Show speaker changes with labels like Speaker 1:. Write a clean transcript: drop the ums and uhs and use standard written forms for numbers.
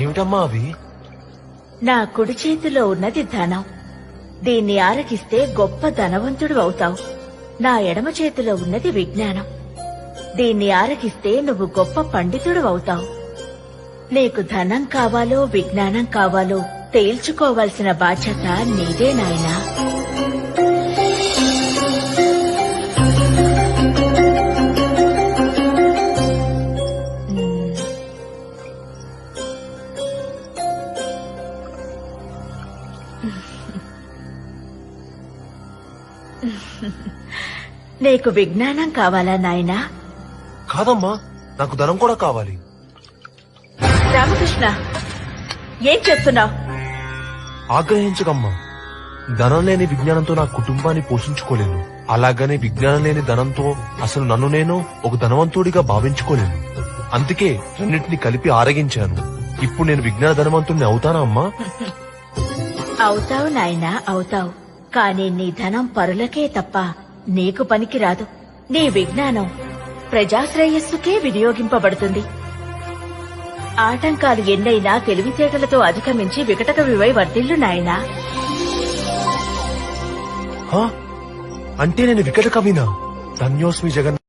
Speaker 1: ఏమిటమ్మా అవి?
Speaker 2: నా కుడి చేతిలో ఉన్నది ధనం. దీన్ని ఆరగిస్తే గొప్ప ధనవంతుడు అవుతావు. నా ఎడమ చేతిలో ఉన్నది విజ్ఞానం. దీన్ని ఆరగిస్తే నువ్వు గొప్ప పండితుడు అవుతావు. నీకు ధనం కావాలో విజ్ఞానం కావాలో తేల్చుకోవాల్సిన బాధ్యత నీదే నాయనా. నీకు విజ్ఞానం కావాలా నాయనా?
Speaker 1: కాదమ్మా, నాకు ధనం కూడా కావాలి.
Speaker 2: రామకృష్ణ, ఏం చేస్తున్నావు?
Speaker 1: ఆగ్రహించకమ్మా. ధనం లేని విజ్ఞానంతో నా కుటుంబాన్ని పోషించుకోలేను. అలాగనే విజ్ఞానం లేని ధనంతో అసలు నన్ను నేను ఒక ధనవంతుడిగా భావించుకోలేను. అందుకే రెండింటిని కలిపి ఆరగించాను. ఇప్పుడు నేను విజ్ఞాన ధనవంతుడిని అవుతానా అమ్మా?
Speaker 2: అవుతావు నాయనా, అవుతావు. కానీ నీ ధనం పరులకే తప్ప నీకు పనికిరాదు. నీ విజ్ఞానం ప్రజాశ్రేయస్సుకే వినియోగింపబడుతుంది. ఆటంకాలు ఎన్నైనా తెలివితేటలతో అధిగమించి వికటకవివై వర్ధిల్లు నాయనా.
Speaker 1: అంటే నేను వికట కవినా? ధన్యోస్మి జగన్.